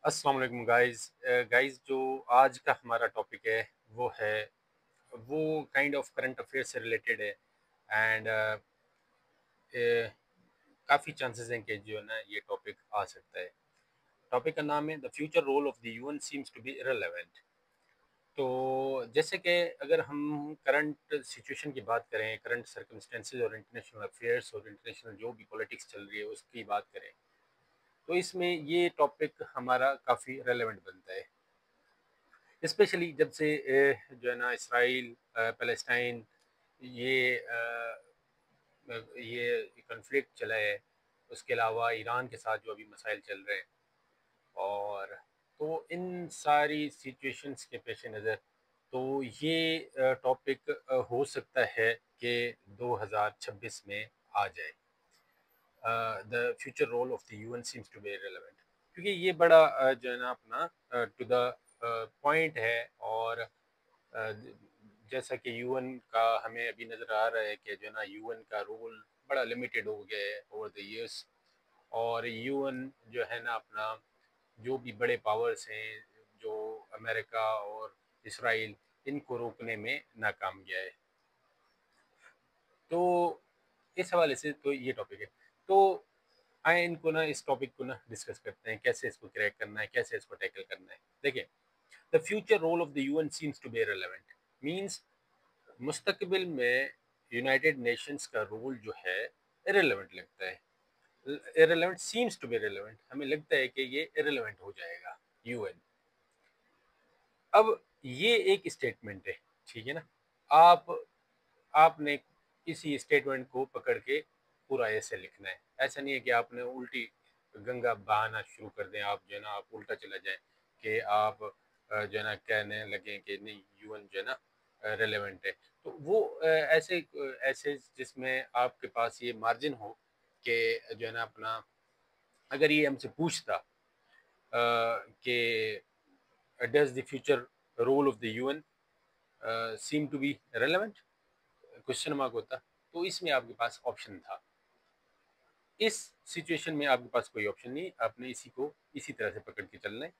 अस्सलाम वालेकुम गाइस जो आज का हमारा टॉपिक है वो काइंड ऑफ करंट अफेयर से रिलेटेड है एंड काफ़ी चांसेस हैं कि जो है ना ये टॉपिक आ सकता है। टॉपिक का नाम है the future role of the UN seems to be irrelevant. तो जैसे कि अगर हम करंट सिचुएशन की बात करें, करंट सर्कमस्टेंसेस और इंटरनेशनल अफेयर्स और इंटरनेशनल जो भी पॉलिटिक्स चल रही है उसकी बात करें, तो इसमें ये टॉपिक हमारा काफ़ी रेलेवेंट बनता है, स्पेशली जब से जो है ना इसराइल पैलेस्टाइन ये ये कन्फ्लिक्ट चला है। उसके अलावा ईरान के साथ जो अभी मसाइल चल रहे हैं, और तो इन सारी सिचुएशंस के पेश नज़र तो ये टॉपिक हो सकता है कि 2026 में आ जाए। The future role of the UN seems to be relevant, क्योंकि ये बड़ा जो है ना अपना टू द पॉइंट है। और जैसा कि यूएन का हमें अभी नज़र आ रहा है कि जो है ना यूएन का रोल बड़ा लिमिटेड हो गया है ओवर द ईयर्स। और यूएन जो है ना अपना जो भी बड़े पावर्स हैं, जो अमेरिका और इसराइल, इनको रोकने में नाकाम गया है। तो इस हवाले से तो ये टॉपिक है। तो आए इनको ना इस टॉपिक को ना डिस्कस करते हैं, कैसे इसको क्रैक करना है, कैसे इसको टैकल करना है। देखिए, the future role of the UN seems to be relevant means मुस्तकबिल में यूनाइटेड नेशंस का रोल जो है इरेलेवेंट लगता है। Irrelevant seems to be relevant, हमें लगता है कि ये इरेलेवेंट हो जाएगा यूएन। अब ये एक स्टेटमेंट है, ठीक है ना। आप आपने इसी स्टेटमेंट को पकड़ के पूरा ऐसे लिखना है। ऐसा नहीं है कि आपने उल्टी गंगा बहाना शुरू कर दें, आप जो है ना आप उल्टा चला जाए कि आप जो है ना कहने लगे कि नहीं यूएन जो है ना रेलेवेंट है। तो वो ऐसे जिसमें आपके पास ये मार्जिन हो कि जो है ना अपना, अगर ये हमसे पूछता कि does the future role of the UN seem to be relevant, question mark होता, तो इसमें आपके पास ऑप्शन था। इस सिचुएशन में आपके पास कोई ऑप्शन नहीं, आपने इसी को इसी तरह से पकड़ के चलना है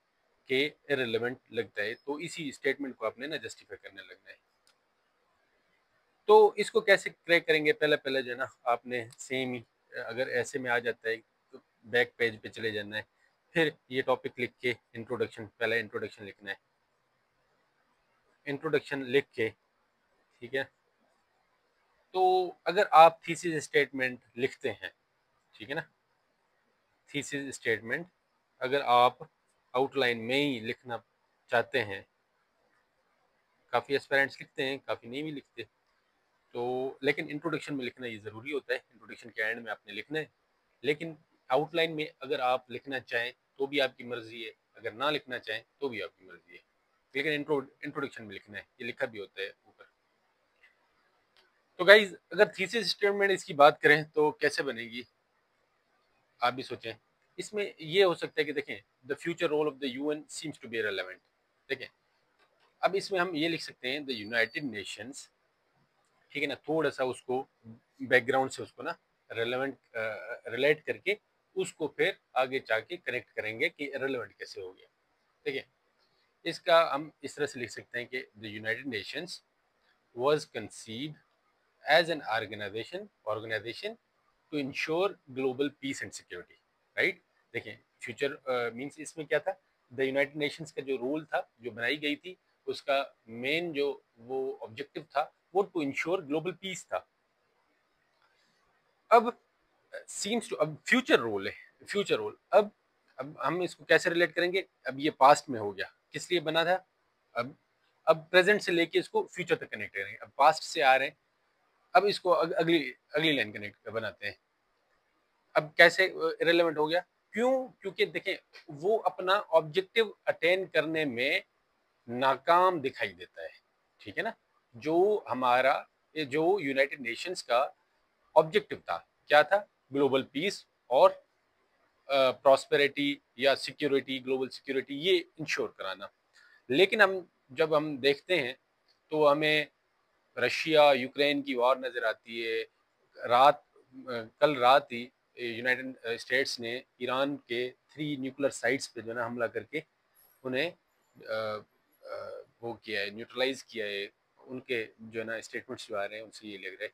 कि इररिलेवेंट लगता है, तो इसी स्टेटमेंट को आपने ना जस्टिफाई करने लगना है। तो इसको कैसे क्रैक करेंगे, पहले पहले जो है ना आपने सेम ही, अगर ऐसे में आ जाता है तो बैक पेज पे चले जाना है। फिर ये टॉपिक लिख के इंट्रोडक्शन, पहले इंट्रोडक्शन लिखना है। इंट्रोडक्शन लिख के, ठीक है, तो अगर आप थीसिस स्टेटमेंट लिखते हैं, ठीक है ना, थीसिस स्टेटमेंट अगर आप आउटलाइन में ही लिखना चाहते हैं, काफ़ी एस्पेरेंट्स लिखते हैं, काफ़ी नहीं भी लिखते, तो लेकिन इंट्रोडक्शन में लिखना ये ज़रूरी होता है। इंट्रोडक्शन के एंड में आपने लिखना है। लेकिन आउटलाइन में अगर आप लिखना चाहें तो भी आपकी मर्ज़ी है, अगर ना लिखना चाहें तो भी आपकी मर्ज़ी है, लेकिन इंट्रोडक्शन में लिखना है, ये लिखा भी होता है ऊपर। तो गाइज, अगर थीसिस स्टेटमेंट इसकी बात करें तो कैसे बनेगी, आप भी सोचें। इसमें ये हो सकता है कि देखें, the future role of the UN seems to be relevant. देखें, अब इसमें हम ये लिख सकते हैं द यूनाइटेड नेशंस, ठीक है ना, थोड़ा सा उसको बैकग्राउंड से उसको ना रेलेवेंट रिलेट करके उसको फिर आगे जाके कनेक्ट करेंगे कि रेलेवेंट कैसे हो गया। देखिए, इसका हम इस तरह से लिख सकते हैं कि the United Nations was conceived as an organization to ensure global peace and security, right. देखिए, फ्यूचर मींस इसमें क्या था, द यूनाइटेड नेशंस का जो रूल था, जो बनाई गई थी, उसका मेन जो वो ऑब्जेक्टिव था वो टू इंश्योर ग्लोबल पीस था। अब सीम्स टू, अब फ्यूचर रोल है, फ्यूचर रोल। अब हम इसको कैसे रिलेट करेंगे, अब ये पास्ट में हो गया, किस लिए बना था। अब अब प्रेजेंट से लेके इसको फ्यूचर तक कनेक्ट करेंगे, अब पास्ट से आ रहे हैं, अब इसको अगली अगली लाइन कनेक्ट बनाते हैं। अब कैसे रिलेवेंट हो गया, क्यों, क्योंकि देखें वो अपना ऑब्जेक्टिव अटेन करने में नाकाम दिखाई देता है, ठीक है ना। जो हमारा जो यूनाइटेड नेशंस का ऑब्जेक्टिव था, क्या था, ग्लोबल पीस और प्रॉस्पेरिटी या सिक्योरिटी, ग्लोबल सिक्योरिटी ये इंश्योर कराना। लेकिन हम जब हम देखते हैं तो हमें रशिया यूक्रेन की वॉर नज़र आती है। रात कल रात ही यूनाइटेड स्टेट्स ने ईरान के 3 न्यूक्लियर साइट्स पे जो है ना हमला करके उन्हें वो किया है, न्यूट्रलाइज किया है। उनके जो है ना स्टेटमेंट्स जो आ रहे हैं उनसे ये लग रहा है।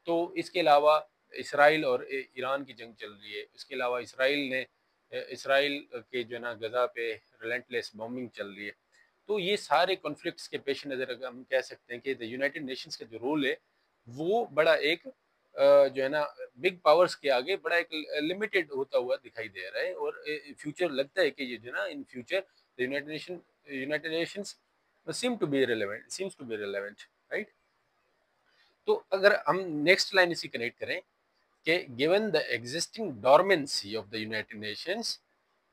तो इसके अलावा इसराइल और ईरान की जंग चल रही है। इसके अलावा इसराइल के जो है ना गजा पे रिलेंटलेस बॉम्बिंग चल रही है। तो ये सारे कॉन्फ्लिक्ट्स के पेश नज़र हम कह सकते हैं कि द यूनाइटेड नेशंस का जो रोल है वो बड़ा एक जो है ना बिग पावर्स के आगे बड़ा एक लिमिटेड होता हुआ दिखाई दे रहा है। और फ्यूचर लगता है कि ये जो है ना in future the United Nations seems to be relevant, right. तो अगर हम नेक्स्ट लाइन इसी कनेक्ट करें कि given the existing dormancy of the United Nations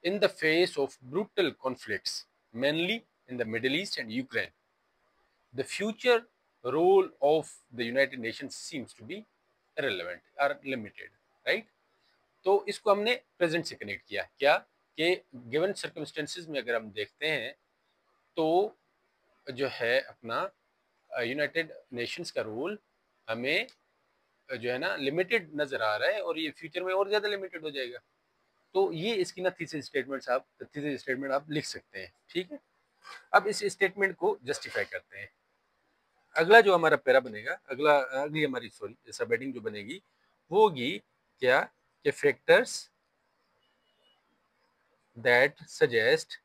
in the face of brutal conflicts, mainly in the Middle East and Ukraine, the future role of the United Nations seems to be irrelevant or limited, right? तो इसको हमने present से connect किया क्या कि given circumstances में अगर हम देखते हैं तो जो है अपना यूनाइटेड नेशंस का रोल हमें जो है ना लिमिटेड नजर आ रहा है और ये फ्यूचर में और ज्यादा लिमिटेड हो जाएगा। तो ये इसकी ना थीसिस स्टेटमेंट आप लिख सकते हैं, ठीक है। अब इस स्टेटमेंट को जस्टिफाई करते हैं। अगला जो हमारा पैरा बनेगा, अगली हमारी सब हेडिंग जो बनेगी वो होगी क्या कि factors that suggest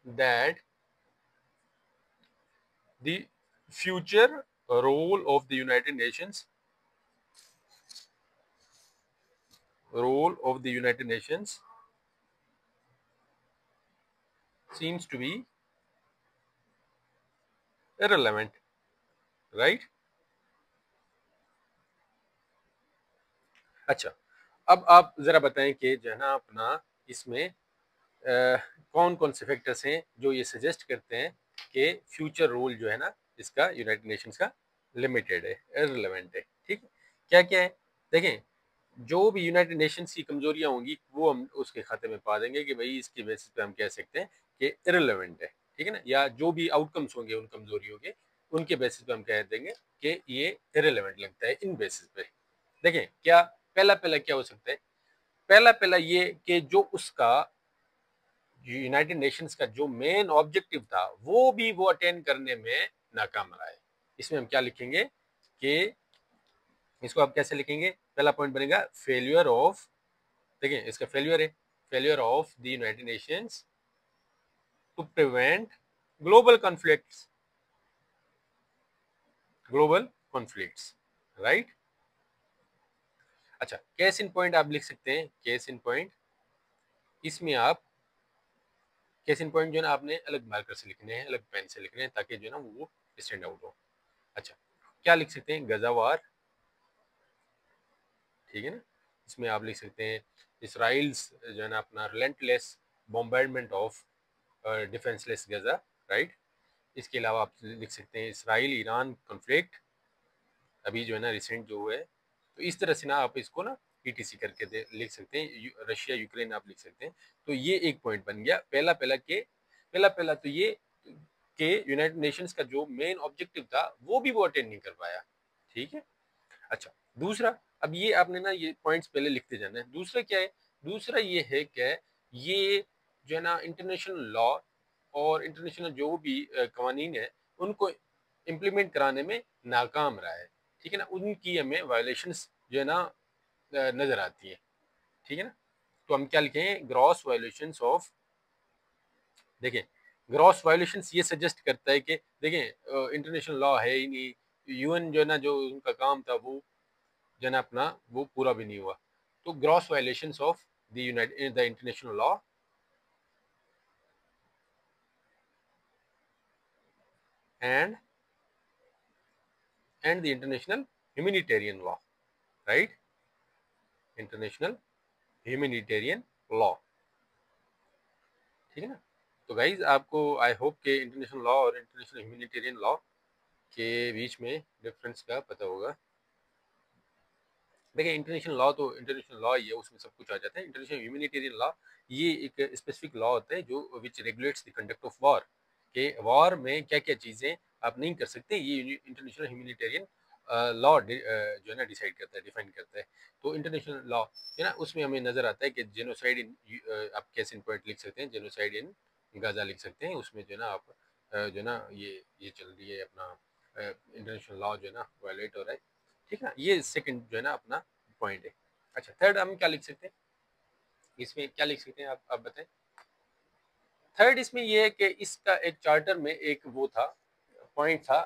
that the future role of the United Nations seems to be irrelevant, right? अच्छा, अब आप जरा बताएं कि जो है ना अपना इसमें कौन कौन से फैक्टर्स हैं जो ये सजेस्ट करते हैं कि फ्यूचर रोल जो है ना इसका यूनाइटेड नेशंस का लिमिटेड है, इररिलेवेंट है, ठीक है। क्या क्या है देखें, जो भी यूनाइटेड नेशंस की कमजोरियां होंगी वो हम उसके खाते में पा देंगे कि भाई इसकी बेसिस पे हम कह सकते हैं कि इररिलेवेंट है, ठीक है ना। या जो भी आउटकम्स होंगे उन कमजोरियों के उनके बेसिस पे हम कह देंगे कि ये इररिलेवेंट लगता है इन बेसिस पे। देखें क्या पहला पहला क्या हो सकता है, पहला पहला ये कि जो उसका यूनाइटेड नेशंस का जो मेन ऑब्जेक्टिव था वो भी वो अटेन करने में नाकाम रहा है। इसमें हम क्या लिखेंगे कि इसको आप कैसे लिखेंगे, पहला पॉइंट बनेगा फेलियर ऑफ, देखिए इसका फेलियर है, failure of the United Nations to prevent global conflicts, right. अच्छा, केस इन पॉइंट आप लिख सकते हैं, केस इन पॉइंट, इसमें आप केस इन पॉइंट जो है ना आपने अलग मार्कर से लिखने हैं, अलग पेन से लिखने हैं ताकि जो है ना वो स्टैंड आउट हो। अच्छा, क्या लिख सकते हैं, गजावार, ठीक है ना। इसमें आप लिख सकते हैं इसराइल्स जो है ना अपना relentless bombardment of defenceless Gaza, right. इसके अलावा आप लिख सकते हैं इसराइल ईरान कॉन्फ्लिक्ट अभी जो है ना रिसेंट जो हुआ है। तो इस तरह से ना आप इसको ना ईटीसी करके लिख सकते हैं, रशिया यूक्रेन आप लिख सकते हैं। तो ये एक पॉइंट बन गया पहला पहला तो ये कि यूनाइटेड नेशंस का जो मेन ऑब्जेक्टिव था वो भी वो अटेंड नहीं कर पाया, ठीक है। अच्छा, दूसरा, अब ये आपने ना ये पॉइंट्स पहले लिखते जाना है। दूसरा क्या है, दूसरा ये है कि ये जो है ना इंटरनेशनल लॉ और इंटरनेशनल जो भी कवानीन है उनको इम्प्लीमेंट कराने में नाकाम रहा है, ठीक है ना। उनकी हमें वायलेशंस जो है ना नजर आती है, ठीक है ना। तो हम क्या लिखें, ग्रॉस वायलेशंस ऑफ, देखें ग्रॉस वायलेशंस ये सजेस्ट करता है कि देखें इंटरनेशनल लॉ है ही नहीं, यूएन जो है ना जो उनका काम था वो जो है ना अपना वो पूरा भी नहीं हुआ। तो gross violations of the international law and the international humanitarian law, right, international humanitarian law, ठीक है ना। तो गाइज आपको आई होप के इंटरनेशनल लॉ और इंटरनेशनल ह्यूमैनिटेरियन लॉ के बीच में डिफरेंस का पता होगा। देखिए इंटरनेशनल लॉ तो इंटरनेशनल लॉ ही है, उसमें सब कुछ आ जाता है। इंटरनेशनल ह्यूमैनिटेरियन लॉ ये एक स्पेसिफिक लॉ होता है जो which regulates the conduct of war, के वॉर में क्या क्या चीज़ें आप नहीं कर सकते, ये इंटरनेशनल ह्यूमैनिटेरियन लॉ जो है ना डिसाइड करता है, डिफाइन करता है। तो इंटरनेशनल लॉ है ना, उसमें हमें नज़र आता है कि जेनोसाइड इन, आप कैसे इन पॉइंट लिख सकते हैं, जेनोसाइड इन गाजा लिख सकते हैं। उसमें जो है ना आप जो है ना ये चल रही है अपना इंटरनेशनल लॉ जो है ना वायलेट हो रहा है, ठीक है ना। ये सेकंड जो है ना अपना पॉइंट है। अच्छा, थर्ड हम क्या लिख सकते हैं, इसमें क्या लिख सकते हैं, आप बताएं। थर्ड इसमें ये है कि इसका एक चार्टर में एक वो था, पॉइंट था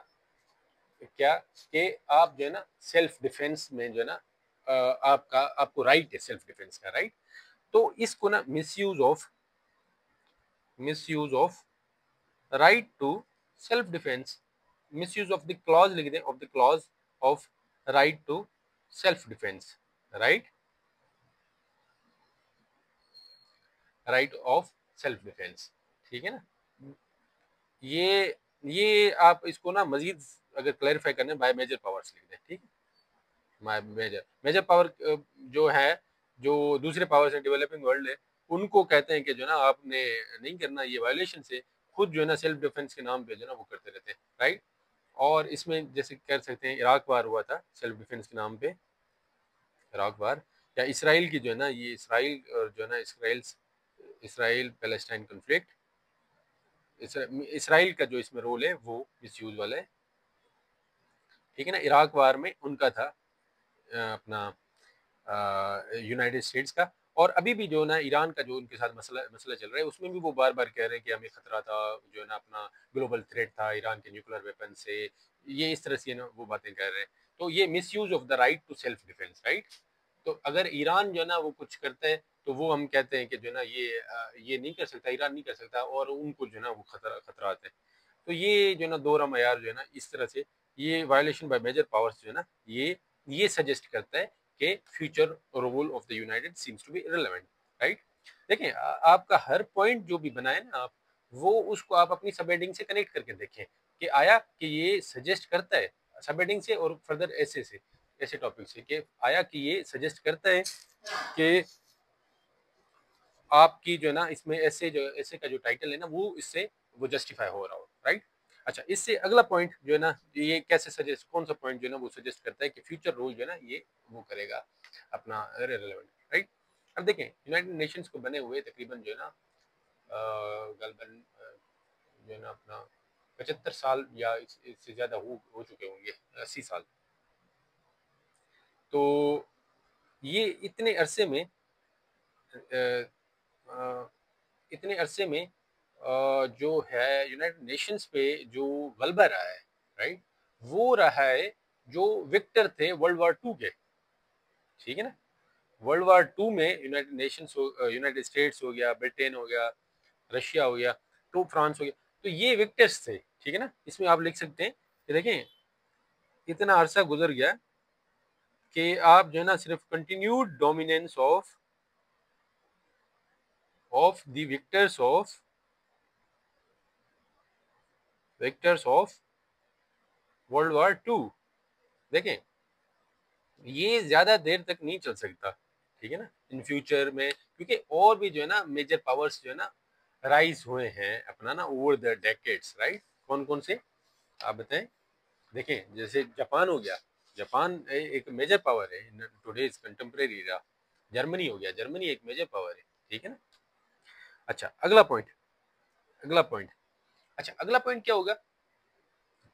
क्या, कि आप जो है ना सेल्फ डिफेंस में जो है ना आपको राइट है सेल्फ डिफेंस का, राइट। तो इसको ना misuse of right to self defence, misuse of the clause लिख दें, of the clause of right to self defence, right, right of self defence, ठीक है ना। ये आप इसको ना मजीद अगर क्लैरिफाई करने, बाय मेजर पावर्स लिख दें, ठीक है। मेजर मेजर पावर जो है, जो दूसरे पावर से डेवलपिंग वर्ल्ड है, उनको कहते हैं कि जो ना आपने नहीं करना, ये वायलेशन से खुद जो है ना सेल्फ डिफेंस के नाम पे जो है ना वो करते रहते हैं, राइट। और इसमें जैसे कर सकते हैं इराक वार हुआ था सेल्फ डिफेंस के नाम पे, इराक वार, या इसराइल की जो है ना, ये इसराइल और जो है ना इसराइल पैलेस्टाइन कन्फ्लिक्ट, इसराइल का जो इसमें रोल है वो मिसयूज वाला है, ठीक है ना। इराक वार में उनका था अपना यूनाइटेड स्टेट्स का। और अभी भी जो ना ईरान का जो उनके साथ मसला मसला चल रहा है, उसमें भी वो बार बार कह रहे हैं कि हमें खतरा था, जो है ना अपना ग्लोबल थ्रेट था ईरान के न्यूक्लियर वेपन से, ये इस तरह से ना वो बातें कर रहे हैं। तो ये misuse of the right to self defence, right. तो अगर ईरान जो है ना वो कुछ करता है, तो वो हम कहते हैं कि जो है ना ये नहीं कर सकता, ईरान नहीं कर सकता, और उनको जो है ना वो खतरा आता है। तो ये जो है ना दोहरा मयार जो है ना इस तरह से, ये वायलेशन बाय मेजर पावर्स जो है ना, ये सजेस्ट करता है कि future role of the United seems to be irrelevant, right. देखें आपका हर पॉइंट जो भी बनाए ना आप, वो उसको आप अपनी सब हेडिंग से कनेक्ट करके देखें कि आया कि ये सजेस्ट करता है, सब हेडिंग से और फर्दर ऐसे टॉपिक से, कि आया कि ये सजेस्ट करता है कि आपकी जो है ना इसमें ऐसे का जो टाइटल है ना, वो इससे वो जस्टिफाई हो रहा हो, राइट। अच्छा, इससे अगला पॉइंट जो है ना, ये कैसे सजेस्ट, कौन सा पॉइंट जो है ना वो सजेस्ट करता है कि फ्यूचर रोल जो है ना ये वो करेगा अपना रिलेवेंट, राइट। अब देखें यूनाइटेड नेशंस को बने हुए तकरीबन जो है ना गलबन जो है ना अपना 75 साल या इससे ज्यादा हो चुके होंगे, 80 साल। तो ये इतने अरसे में जो है यूनाइटेड नेशंस पे जो गलबा रहा है, राइट, वो रहा है जो विक्टर थे वर्ल्ड वार 2 के, ठीक है ना। वर्ल्ड वार 2 में यूनाइटेड स्टेट्स हो गया, ब्रिटेन हो गया, रशिया हो गया, तो फ्रांस हो गया, तो ये विक्टर्स थे, ठीक है ना। इसमें आप लिख सकते हैं कि देखें इतना अरसा गुजर गया कि आप जो है ना सिर्फ continued dominance of the Victus of world war 2, देखें ये ज्यादा देर तक नहीं चल सकता, ठीक है ना, इन फ्यूचर में, क्योंकि और भी जो है ना मेजर पावर्स जो है ना राइज हुए हैं अपना ना ओवर द डेकेड्स, राइट। कौन कौन से आप बताएं। देखें जैसे जापान हो गया, जापान एक मेजर पावर है in today's contemporary era. Germany हो गया, जर्मनी एक मेजर पावर है, ठीक है ना। अच्छा अगला पॉइंट अच्छा अगला पॉइंट क्या होगा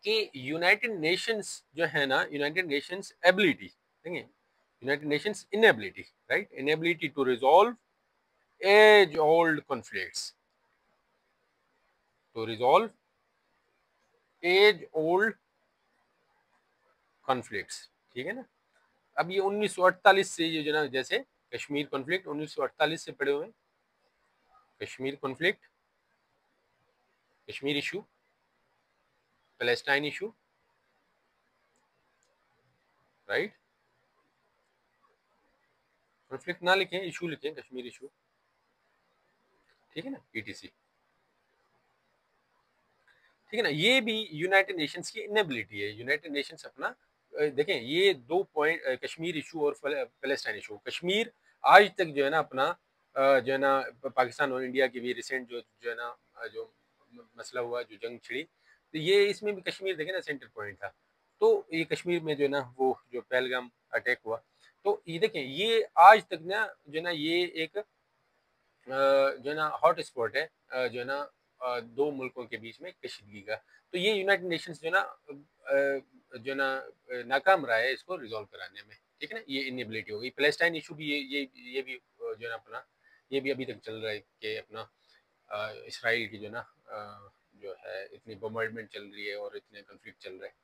कि यूनाइटेड नेशंस जो है ना, यूनाइटेड नेशंस एबिलिटी, देखें United Nations inability, right, inability to resolve age old conflicts, to resolve age old conflicts, ठीक है ना। अब ये 1948 से ये जो ना, जैसे कश्मीर कॉन्फ्लिक्ट 1948 से पड़े हुए हैं, Kashmir conflict, Kashmir issue, Palestine issue, right. Conflict ना लिखें, इशू लिखें, कश्मीर इशू, ठीक है ना, ईटीसी, ठीक है ना। ये भी यूनाइटेड नेशंस की इनएबिलिटी है, यूनाइटेड नेशंस अपना देखें ये दो पॉइंट, कश्मीर इशू और पैलेस्टाइन इशू, कश्मीर आज तक जो है ना अपना जो है ना पाकिस्तान और इंडिया की भी रिसेंट जो है ना जो मसला हुआ, जो जंग छिड़ी, तो ये इसमें भी कश्मीर देखें ना सेंटर पॉइंट था। तो ये कश्मीर में जो है ना वो जो पहलगाम अटैक हुआ, तो ये देखें ये आज तक ना जो है ना ये एक जो है ना हॉट स्पॉट है जो है ना दो मुल्कों के बीच में कशीदगी का। तो ये यूनाइटेड नेशंस जो है ना जो है ना नाकाम रहा है इसको रिजॉल्व कराने में, ठीक है ना। ये इनएबिलिटी हो गई। पैलेस्टाइन इशू भी ये भी जो है ना अपना ये भी अभी तक चल रहा है कि अपना इसराइल की जो है ना जो है इतनी बॉम्बार्डमेंट चल रही है और इतने कन्फ्लिक्ट चल रहे हैं,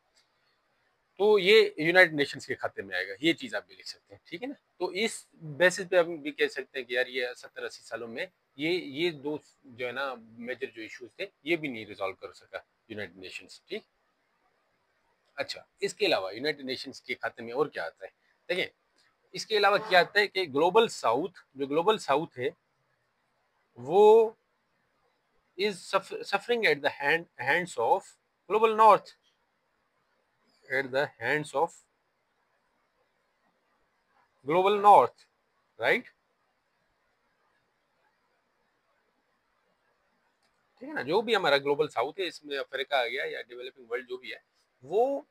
तो ये यूनाइटेड नेशंस के खाते में आएगा। ये चीज़ आप भी लिख सकते हैं, ठीक है ना। तो इस बेसिस पे हम भी कह सकते हैं कि यार ये 70-80 सालों में ये दो जो है ना मेजर जो इश्यूज थे ये भी नहीं रिजॉल्व कर सका यूनाइटेड नेशंस, ठीक। अच्छा, इसके अलावा यूनाइटेड नेशंस के खाते में और क्या आता है, देखिए इसके अलावा क्या आता है कि ग्लोबल साउथ, जो ग्लोबल साउथ है वो is suffering at the hands of global north, at the hands of global north, right. ठीक है ना, जो भी हमारा ग्लोबल साउथ है इसमें अफ्रीका आ गया या डेवलपिंग वर्ल्ड जो भी है, वो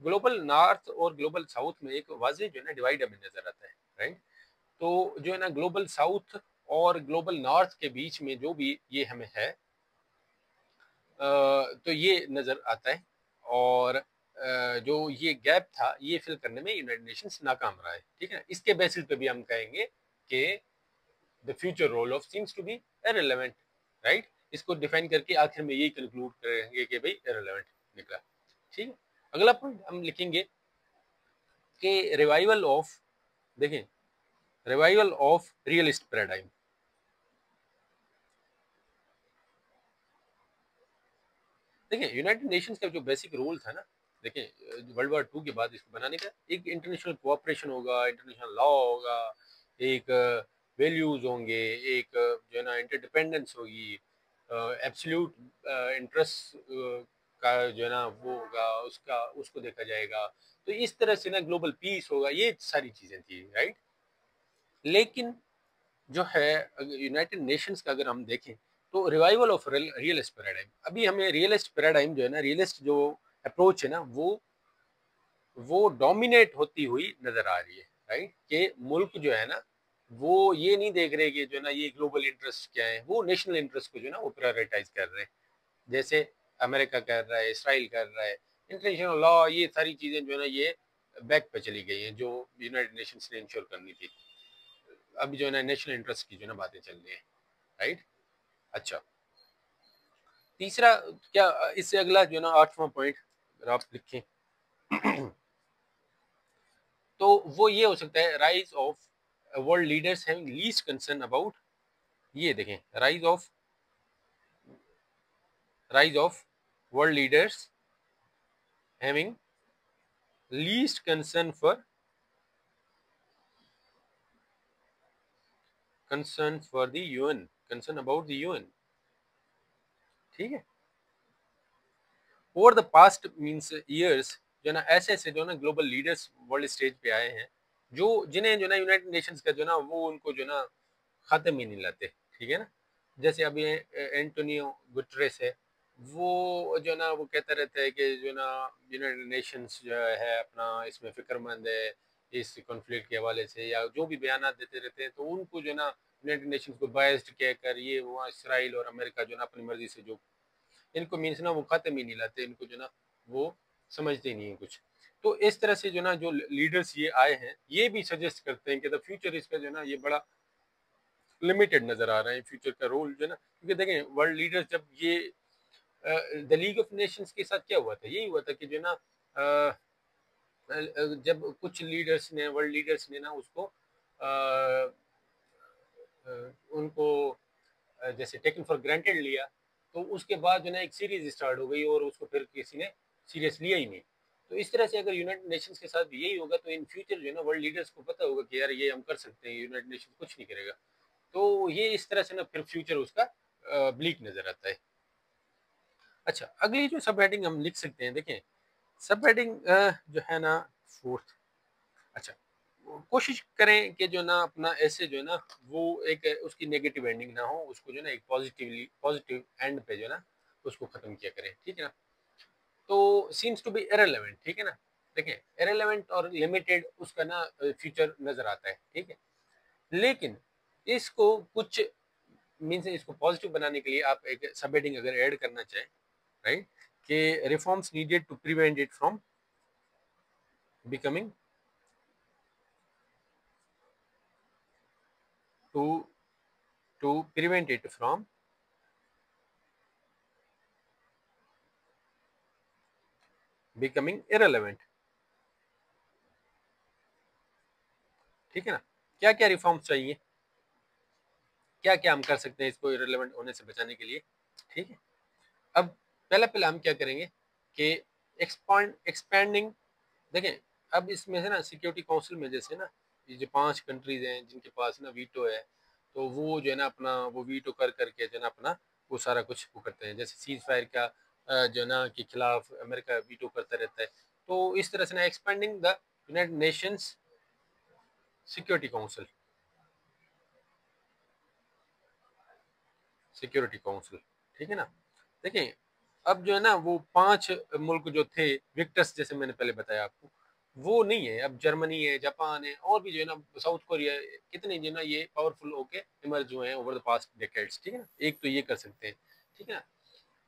ग्लोबल नॉर्थ और ग्लोबल साउथ में एक वाज़ेह जो है ना डिवाइड हमें नजर आता है, राइट। तो जो है ना ग्लोबल साउथ और ग्लोबल नॉर्थ के बीच में जो भी ये हमें है तो ये नजर आता है। और जो ये गैप था ये फिल करने में यूनाइटेड नेशंस नाकाम रहा है, ठीक है। इसके बेसिस पे भी हम कहेंगे कि the future role of seems to be irrelevant, right. इसको डिफाइन करके आखिर में यही कंक्लूड करेंगे कि भाई इररिलेवेंट निकला, ठीक है। अगला पॉइंट हम लिखेंगे कि रिवाइवल ऑफ, देखें रिवाइवल ऑफ रियलिस्ट पैराडाइम। देखिए यूनाइटेड नेशंस का जो बेसिक रूल था ना, देखिए वर्ल्ड war II के बाद इसको बनाने का एक इंटरनेशनल कोऑपरेशन होगा, इंटरनेशनल लॉ होगा, एक वैल्यूज होंगे, एक जो है ना इंटरडिपेंडेंस होगी, एब्सोल्यूट इंटरेस्ट का जो है ना वो होगा, उसका उसको देखा जाएगा। तो इस तरह से ना ग्लोबल पीस होगा, ये सारी चीजें थी, राइट। लेकिन जो है यूनाइटेड नेशंस का अगर हम देखें तो रिवाइवल ऑफ रियलिस्ट पैराडाइम, अभी हमें रियलिस्ट पैराडाइम जो है ना, रियलिस्ट जो अप्रोच है ना वो डोमिनेट होती हुई नजर आ रही है, राइट। कि मुल्क जो है ना वो ये नहीं देख रहे कि जो है ना ये ग्लोबल इंटरेस्ट क्या है, वो नेशनल इंटरेस्ट को जो है ना वो प्रायोरिटाइज कर रहे हैं। जैसे अमेरिका कर रहा है, इसराइल कर रहा है, इंटरनेशनल लॉ, ये सारी चीजें जो है ना ये बैक पे चली गई हैं जो यूनाइटेड नेशंस ने इंश्योर करनी थी। अभी जो है ना नेशनल इंटरेस्ट की जो है ना बातें चल रही है, राइट। अच्छा, तीसरा क्या, इससे अगला जो है ना 8वां पॉइंट अगर आप लिखें तो वो ये हो सकता है, rise of world leaders having least concern about, ये देखें rise of world leaders having least concern for the UN, concern about the UN, ठीक है। Over the past means years जो है ना ऐसे ऐसे जो है ना ग्लोबल लीडर्स वर्ल्ड स्टेज पे आए हैं जो जिन्हें जो है ना यूनाइटेड नेशंस का जो है ना वो उनको जो है ना खाते में नहीं लाते, ठीक है ना। जैसे अभी एंटोनियो गुटरेस है, वो जो है ना वो कहता रहता है कि जो है ना यूनाइटेड नेशंस जो है अपना इसमें फिक्रमंद है इस कॉन्फ्लिक्ट के हवाले से, या जो भी बयान देते रहते हैं तो उनको जो है ना यूनाइटेड नेशंस को बायस्ड कहकर ये वहाँ इसराइल और अमेरिका जो है ना अपनी मर्जी से जो इनको मीन्स ना वो खाते में नहीं लाते, इनको जो ना वो समझते नहीं है कुछ। तो इस तरह से जो ना जो लीडर्स ये आए हैं ये भी सजेस्ट करते हैं कि द फ्यूचर इसका जो ना ये बड़ा लिमिटेड नजर आ रहा है फ्यूचर का रोल जो है ना। क्योंकि देखें वर्ल्ड लीडर्स जब ये द लीग ऑफ नेशंस के साथ क्या हुआ था, यही हुआ था कि जो ना जब कुछ लीडर्स ने वर्ल्ड लीडर्स ने ना उसको उनको जैसे टेकन फॉर ग्रांटेड लिया, तो उसके बाद जो ना एक सीरीज स्टार्ट हो गई और उसको फिर किसी ने सीरियस लिया ही नहीं। तो इस तरह से अगर यूनाइटेड नेशंस के साथ भी यही होगा तो इन फ्यूचर जो है ना वर्ल्ड लीडर्स को पता होगा कि यार ये हम कर सकते हैं, यूनाइटेड नेशन कुछ नहीं करेगा। तो ये इस तरह से ना फिर फ्यूचर उसका ब्लीक नजर आता है। अच्छा, अगली जो सब हेडिंग हम लिख सकते हैं, देखें सब हेडिंग जो है ना फोर्थ। अच्छा, कोशिश करें कि जो ना अपना ऐसे जो है ना वो एक उसकी नेगेटिव एंडिंग ना हो, उसको जो ना एक पॉजिटिव एंड पे जो है ना उसको खत्म किया करें, ठीक है ना। तो सीम्स टू बी इरेलेवेंट, ठीक है ना। देखिए इरेलेवेंट और लिमिटेड उसका ना फ्यूचर नजर आता है, ठीक है। लेकिन इसको कुछ मीन्स इसको पॉजिटिव बनाने के लिए आप एक सब हेडिंग अगर ऐड करना चाहें, राइट, कि reforms needed to prevent it from becoming to to prevent it from becoming irrelevant, ठीक है ना। क्या क्या रिफॉर्म्स चाहिए, क्या क्या हम कर सकते हैं इसको इरेलेवेंट होने से बचाने के लिए, ठीक है। अब पहले पहले हम क्या करेंगे कि एक्सपैंडिंग, देखें अब इसमें से ना सिक्योरिटी काउंसिल में जैसे ना ये जो 5 कंट्रीज हैं जिनके पास ना वीटो है, तो वो जो है ना अपना वो वीटो कर करके जो है ना अपना वो सारा कुछ वो करते हैं। जैसे सीज फायर का जो है ना के खिलाफ अमेरिका वीटो करता रहता है। तो इस तरह से ना expanding the United Nations security council, security council, ठीक है ना। देखिए अब जो है ना वो 5 मुल्क जो थे विक्टर्स, जैसे मैंने पहले बताया आपको, वो नहीं है। अब जर्मनी है, जापान है, और भी जो है ना साउथ कोरिया है, कितने जो है ना ये पावरफुल होके इमर्ज हुए हैं ओवर द पास्ट डेकेड्स, ठीक है ना। एक तो ये कर सकते हैं, ठीक है ना।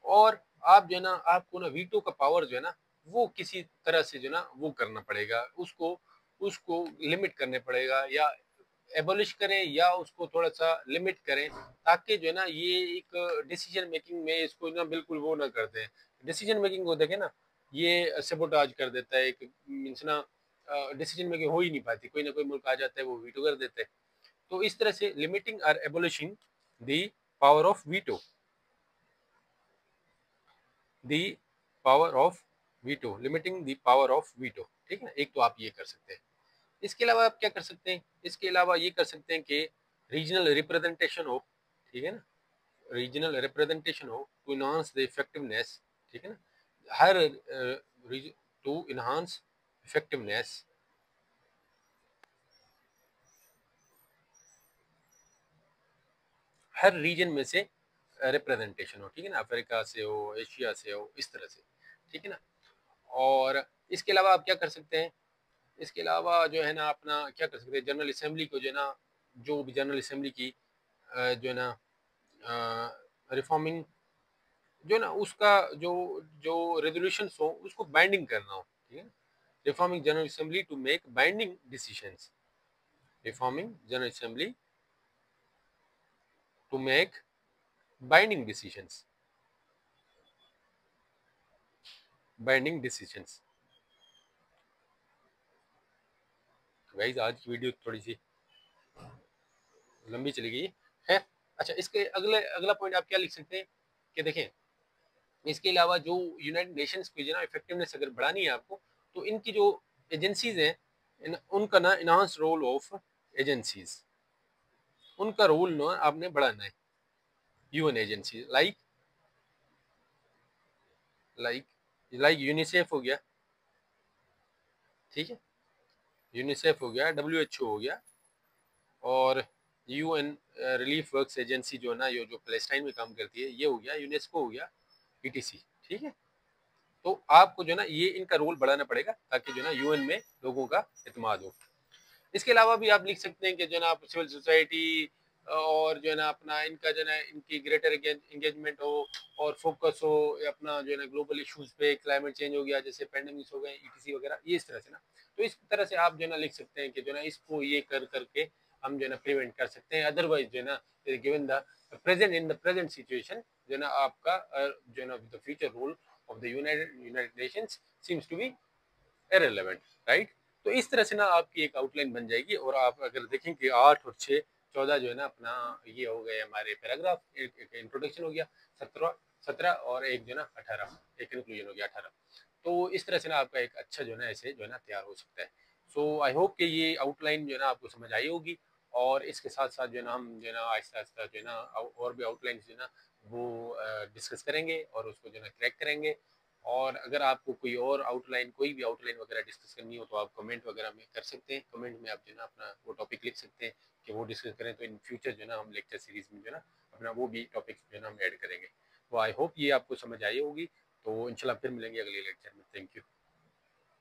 और आप जो है ना आपको ना वीटो का पावर जो है ना वो किसी तरह से जो है ना वो करना पड़ेगा, उसको उसको लिमिट करने पड़ेगा, या एबॉलिश करें या उसको थोड़ा सा लिमिट करें, ताकि जो है ना ये एक डिसीजन मेकिंग में इसको ना बिल्कुल वो ना कर दें। डिसीजन मेकिंग को देखें ना, ये सबोटाज कर देता है एक मीन्स ना, डिसीजन मेकिंग हो ही नहीं पाती, कोई ना कोई मुल्क आ जाता है वो वीटो कर देते हैं। तो इस तरह से लिमिटिंग और abolishing the power of veto, the power of veto, limiting the power of veto, ठीक है। एक तो आप ये कर सकते हैं। इसके अलावा आप क्या कर सकते हैं, इसके अलावा ये कर सकते हैं कि रीजनल रिप्रेजेंटेशन हो, ठीक है ना, रीजनल रिप्रेजेंटेशन हो टू इनहांस द इफेक्टिवनेस, ठीक है ना। हर टू इनहांस इफेक्टिवनेस, हर रीजन में से रिप्रेजेंटेशन हो, ठीक है ना, अफ्रीका से हो, एशिया से हो, इस तरह से, ठीक है ना। और इसके अलावा आप क्या कर सकते हैं, इसके अलावा जो है ना अपना क्या कर सकते हैं, जनरल असेंबली को जो है ना, जो भी जनरल असेंबली की जो है ना रिफॉर्मिंग जो है ना उसका जो जो रेजोल्यूशन हो उसको बाइंडिंग करना हो, ठीक है। Reforming general assembly to make binding decisions, reforming general assembly to make binding decisions, binding decisions. तो गाइस आज की वीडियो थोड़ी सी लंबी चली गई है। अच्छा इसके अगले अगला पॉइंट आप क्या लिख सकते हैं कि देखें, इसके अलावा जो यूनाइटेड नेशंस की जो ना इफेक्टिवनेस अगर बढ़ानी है आपको, तो इनकी जो एजेंसीज हैं उनका ना इनहांस रोल ऑफ एजेंसीज, उनका रोल ना आपने बढ़ाना है। UN agency like like like UNICEF हो गया, ठीक है, यूनिसेफ हो गया, डब्ल्यूएचओ हो गया, और यूएन रिलीफ वर्क्स एजेंसी जो है ना ये जो पैलेस्टाइन में काम करती है ये हो गया, यूनेस्को हो गया, ईटीसी, ठीक है। तो आपको जो है ना ये इनका रोल बढ़ाना पड़ेगा ताकि जो है ना यूएन में लोगों का इत्मीनान हो। इसके अलावा भी आप लिख सकते हैं कि जो है ना आप सिविल सोसाइटी और जो है ना अपना इनका जो है ना इनकी ग्रेटर एंगेजमेंट हो और फोकस हो अपना जो है ना ग्लोबल इश्यूज पे, क्लाइमेट चेंज हो गया जैसे पेंडेमिक्स हो गए, ईटीसी वगैरह, ये इस तरह से ना। तो इस तरह से आप जो है ना लिख सकते हैं कि जो है ना इसको ये कर करके हम जो है ना प्रिवेंट कर सकते हैं। अदरवाइज जो है ना given the present in the present situation जो है ना आपका जो है ना the future role of the United Nations seems to be irrelevant, right. तो इस तरह से ना आपकी एक आउटलाइन बन जाएगी, और आप अगर देखें कि 8 और 6 14 जो है ना अपना ये हो गए हमारे पैराग्राफ, एक इंट्रोडक्शन हो गया, 17 और एक जो है ना 18, एक इंक्लूजन हो गया 18। तो इस तरह से ना आपका एक अच्छा जो है ना ऐसे जो है ना तैयार हो सकता है। सो आई होप कि ये आउटलाइन जो है ना आपको समझ आई होगी, और इसके साथ साथ जो है ना हम जो है ना आहिस्ता आहिस्ता जो है ना और भी आउटलाइन जो है ना वो डिस्कस करेंगे और उसको जो है ना क्रैक करेंगे। और अगर आपको कोई और आउटलाइन, कोई भी आउटलाइन वगैरह डिस्कस करनी हो तो आप कमेंट वगैरह में कर सकते हैं, कमेंट में आप जो है ना अपना वो टॉपिक लिख सकते हैं कि वो डिस्कस करें, तो इन फ्यूचर जो है ना हम लेक्चर सीरीज में जो है ना अपना वो भी टॉपिक्स जो है ना हम ऐड करेंगे। तो आई होप ये आपको समझ आई होगी। तो इंशाल्लाह फिर मिलेंगे अगले लेक्चर में। Thank you.